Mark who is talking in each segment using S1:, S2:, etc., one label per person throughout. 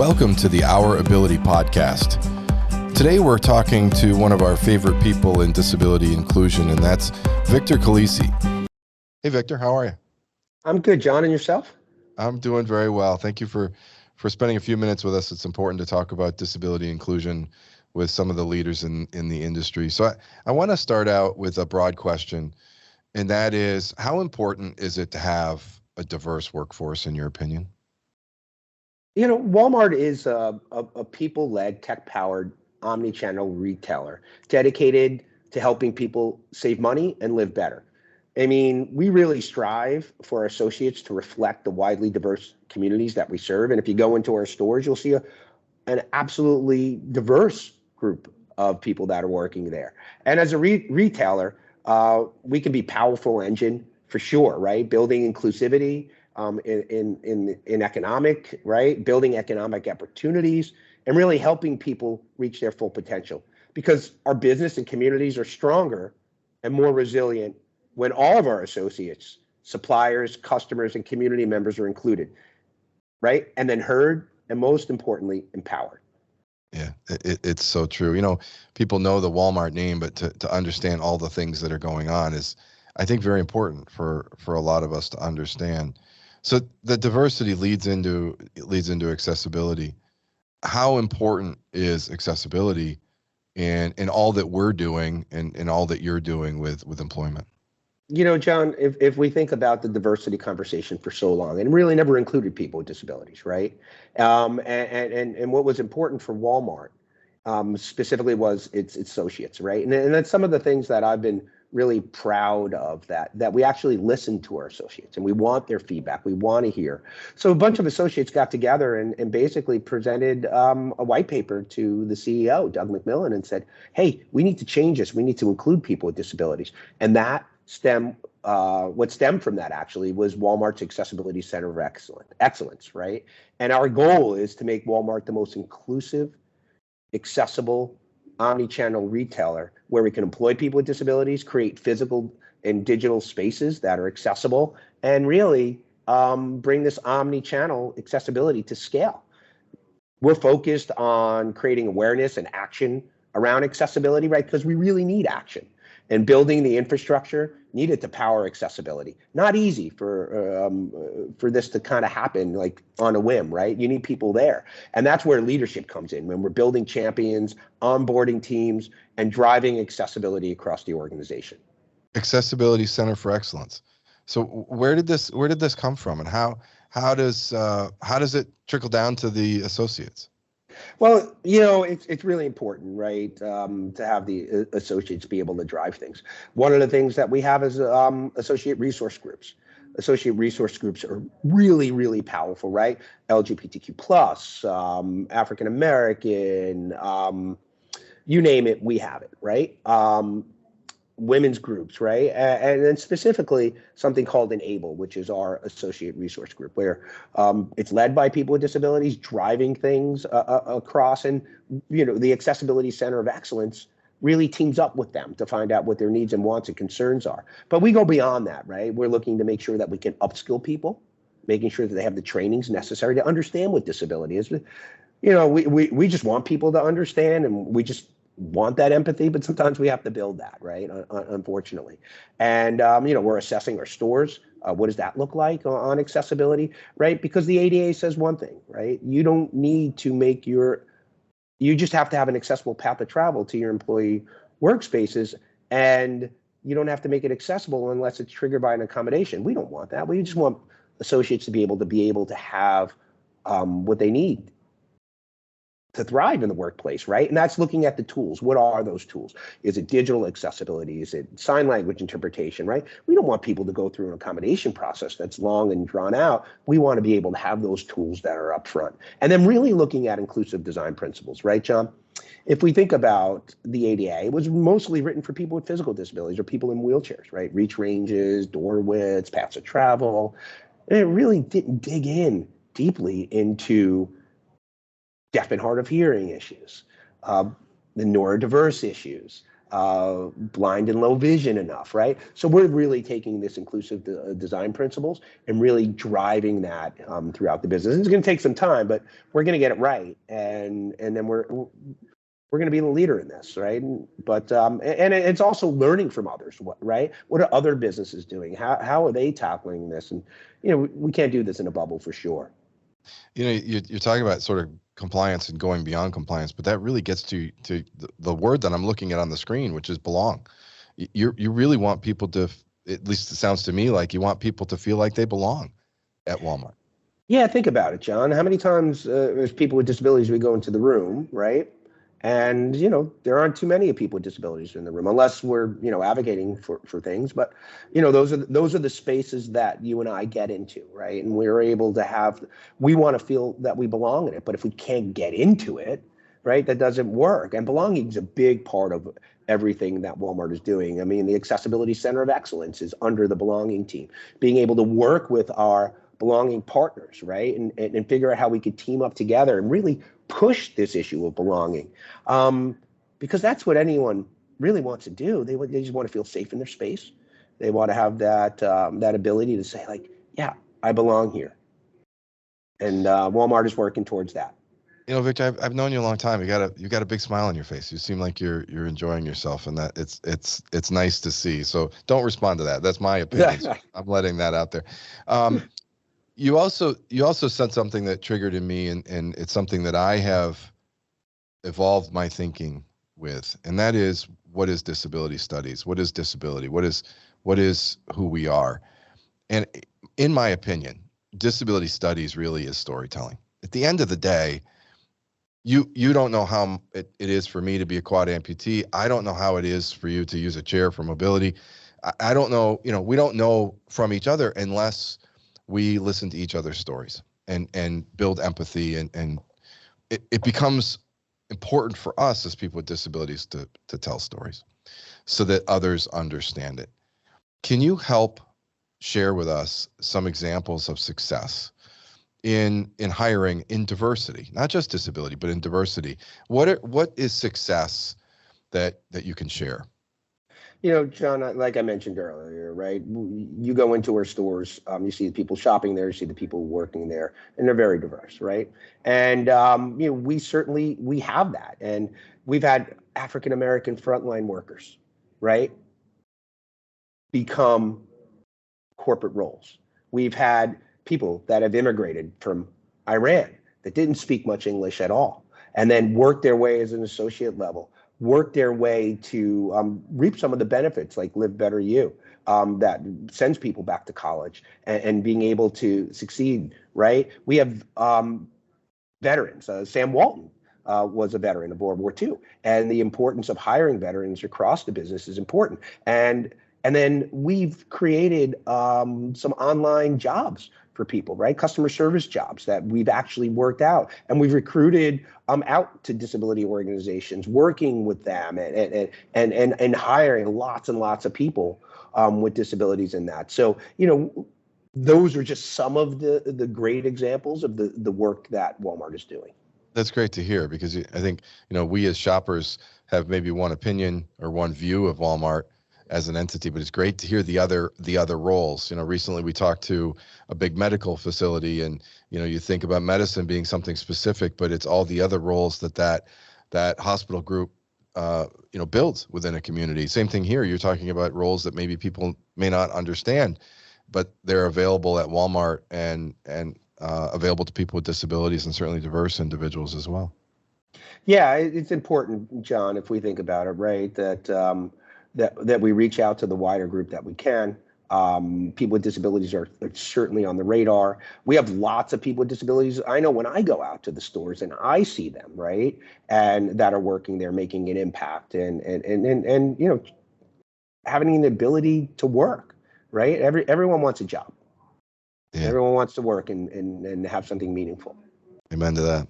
S1: Welcome to the Our Ability podcast. Today we're talking to one of our favorite people in disability inclusion, and that's Victor Calise. Hey, Victor, how are you?
S2: I'm good, John, and yourself?
S1: I'm doing very well. Thank you for spending a few minutes with us. It's important to talk about disability inclusion with some of the leaders in the industry. So I want to start out with a broad question, and that is, how important is it to have a diverse workforce, in your opinion?
S2: You know, Walmart is a people-led, tech-powered, omni-channel retailer dedicated to helping people save money and live better. I mean, we really strive for our associates to reflect the widely diverse communities that we serve. And if you go into our stores, you'll see an absolutely diverse group of people that are working there. And as a retailer, we can be a powerful engine for sure, right? Building inclusivity, in economic, right? Building economic opportunities and really helping people reach their full potential, because our business and communities are stronger and more resilient when all of our associates, suppliers, customers, and community members are included, right? And then heard, and most importantly, empowered.
S1: Yeah, it's so true. You know, people know the Walmart name, but to understand all the things that are going on is, I think, very important for a lot of us to understand. So the diversity leads into accessibility. How important is accessibility in all that we're doing and all that you're doing with employment?
S2: You know, John, if we think about the diversity conversation for so long, and really never included people with disabilities, right? And what was important for Walmart specifically was its associates, right? And that's some of the things that I've been really proud of, that we actually listen to our associates and we want their feedback. We want to hear. So a bunch of associates got together and basically presented a white paper to the CEO, Doug McMillan, and said, hey, we need to change this. We need to include people with disabilities. And what stemmed from that actually was Walmart's Accessibility Center of Excellence, right? And our goal is to make Walmart the most inclusive, accessible, omni-channel retailer where we can employ people with disabilities, create physical and digital spaces that are accessible, and really bring this omni-channel accessibility to scale. We're focused on creating awareness and action around accessibility, right? Because we really need action, and building the infrastructure needed to power accessibility. Not easy for this to kind of happen like on a whim, right? You need people there. And that's where leadership comes in, when we're building champions, onboarding teams, and driving accessibility across the organization.
S1: Accessibility Center for Excellence. So where did this come from, and how does it trickle down to the associates?
S2: Well, you know, it's really important, right, to have the associates be able to drive things. One of the things that we have is associate resource groups. Associate resource groups are really, really powerful, right? LGBTQ plus, African American, you name it, we have it, right? Women's groups, right? And then specifically something called Enable, which is our associate resource group, where it's led by people with disabilities, driving things across. And, you know, the Accessibility Center of Excellence really teams up with them to find out what their needs and wants and concerns are. But we go beyond that, right? We're looking to make sure that we can upskill people, making sure that they have the trainings necessary to understand what disability is. You know, we just want people to understand, and we just want that empathy, but sometimes we have to build that, right? Unfortunately. And, you know, we're assessing our stores. What does that look like on accessibility, right? Because the ADA says one thing, right? You don't need to you just have to have an accessible path of travel to your employee workspaces, and you don't have to make it accessible unless it's triggered by an accommodation. We don't want that. We just want associates to be able to have what they need to thrive in the workplace, right? And that's looking at the tools. What are those tools? Is it digital accessibility? Is it sign language interpretation, right? We don't want people to go through an accommodation process that's long and drawn out. We want to be able to have those tools that are upfront. And then really looking at inclusive design principles, right, John? If we think about the ADA, it was mostly written for people with physical disabilities or people in wheelchairs, right? Reach ranges, door widths, paths of travel. And it really didn't dig in deeply into deaf and hard of hearing issues, the neurodiverse issues, blind and low vision enough, right? So we're really taking this inclusive design principles and really driving that throughout the business. It's going to take some time, but we're going to get it right, and then we're going to be the leader in this, right? But and it's also learning from others, right? What are other businesses doing? How are they tackling this? And we can't do this in a bubble for sure.
S1: You're talking about sort of compliance and going beyond compliance, but that really gets to the word that I'm looking at on the screen, which is belong. You really want people to, at least it sounds to me like you want people to feel like they belong at Walmart.
S2: Yeah, think about it, John. How many times as people with disabilities we go into the room, right? And there aren't too many people with disabilities in the room, unless we're advocating for things. But those are the spaces that you and I get into, right? And we're able to we want to feel that we belong in it. But if we can't get into it, right, that doesn't work. And belonging is a big part of everything that Walmart is doing. I mean, the Accessibility Center of Excellence is under the belonging team, being able to work with our belonging partners, right, and figure out how we could team up together and really push this issue of belonging, because that's what anyone really wants to do. They just want to feel safe in their space. They want to have that ability to say, like, yeah, I belong here. And Walmart is working towards that.
S1: Victor, I've known you a long time. You got a big smile on your face. You seem like you're enjoying yourself, and that it's nice to see. So don't respond to that. That's my opinion. I'm letting that out there. You also said something that triggered in me, and it's something that I have evolved my thinking with, and that is, what is disability studies? What is disability? What is who we are? And in my opinion, disability studies really is storytelling. At the end of the day, you don't know how it is for me to be a quad amputee. I don't know how it is for you to use a chair for mobility. I don't know, we don't know from each other unless we listen to each other's stories and build empathy, and it becomes important for us as people with disabilities to tell stories so that others understand it. Can you help share with us some examples of success in hiring in diversity, not just disability, but in diversity? What is success that you can share?
S2: John, like I mentioned earlier, right? You go into our stores, you see the people shopping there, you see the people working there, and they're very diverse, right? And we have that, and we've had African American frontline workers, right, become corporate roles. We've had people that have immigrated from Iran that didn't speak much English at all, and then worked their way as an associate level, work their way to reap some of the benefits, like Live Better You, that sends people back to college and being able to succeed, right? We have veterans. Sam Walton was a veteran of World War II, and the importance of hiring veterans across the business is important. And then we've created some online jobs for people, right? Customer service jobs that we've actually worked out, and we've recruited out to disability organizations, working with them and hiring lots and lots of people with disabilities in that. So, those are just some of the great examples of the work that Walmart is doing.
S1: That's great to hear, because I think, we as shoppers have maybe one opinion or one view of Walmart as an entity, but it's great to hear the other roles. Recently we talked to a big medical facility, and you think about medicine being something specific, but it's all the other roles that hospital group builds within a community. Same thing here. You're talking about roles that maybe people may not understand, but they're available at Walmart and available to people with disabilities, and certainly diverse individuals as well.
S2: Yeah, it's important, John, if we think about it, right, that we reach out to the wider group that we can. People with disabilities are certainly on the radar. We have lots of people with disabilities. I know when I go out to the stores and I see them, right, and that are working there, making an impact, and having the ability to work, right? Everyone wants a job. Yeah. Everyone wants to work and have something meaningful.
S1: Amen to that.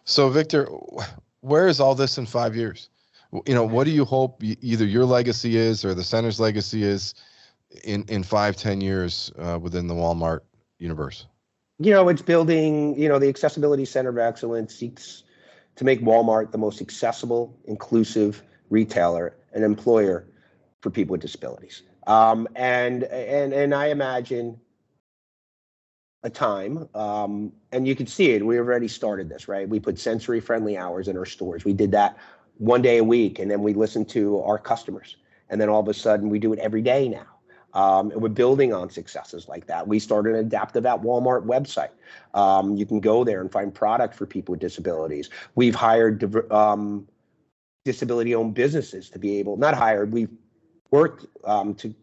S1: So, Victor, where is all this in 5 years? What do you hope either your legacy is or the center's legacy is in 5-10 years within the Walmart universe?
S2: It's building, the Accessibility Center of Excellence seeks to make Walmart the most accessible, inclusive retailer an employer for people with disabilities. And I imagine a time, and you can see it. We already started this, right? We put sensory-friendly hours in our stores. We did that one day a week, and then we listened to our customers. And then all of a sudden, we do it every day now. And we're building on successes like that. We started an Adaptive at Walmart website. You can go there and find product for people with disabilities. We've hired disability-owned businesses to be able, not hired, we've worked to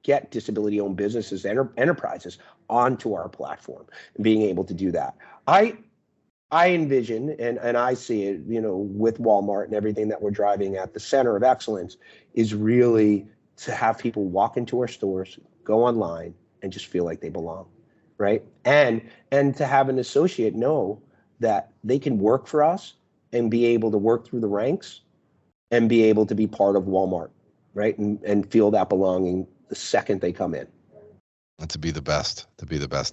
S2: get disability-owned businesses, enterprises onto our platform, and being able to do that. I envision, and I see it, with Walmart and everything that we're driving at, the center of excellence is really to have people walk into our stores, go online, and just feel like they belong, right? And to have an associate know that they can work for us and be able to work through the ranks and be able to be part of Walmart, right? And feel that belonging the second they come in.
S1: And to be the best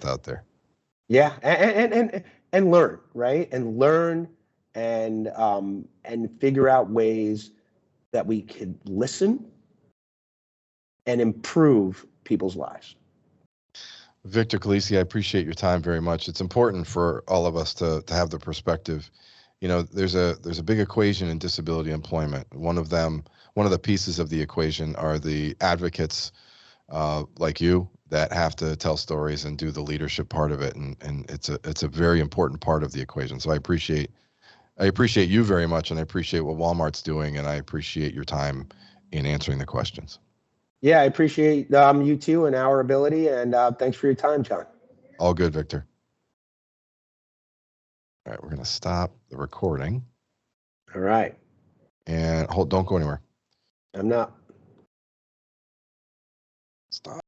S1: out there.
S2: Yeah, and learn, right? And learn and figure out ways that we could listen and improve people's lives.
S1: Victor Calise, I appreciate your time very much. It's important for all of us to have the perspective. There's a big equation in disability employment. One of the pieces of the equation are the advocates like you that have to tell stories and do the leadership part of it, and it's a very important part of the equation. So I appreciate you very much, and I appreciate what Walmart's doing, and I appreciate your time in answering the questions.
S2: Yeah, I appreciate you too and our ability, and thanks for your time, John.
S1: All good, Victor. All right, we're going to stop the recording.
S2: All right.
S1: And don't go anywhere.
S2: I'm not.
S1: Stop.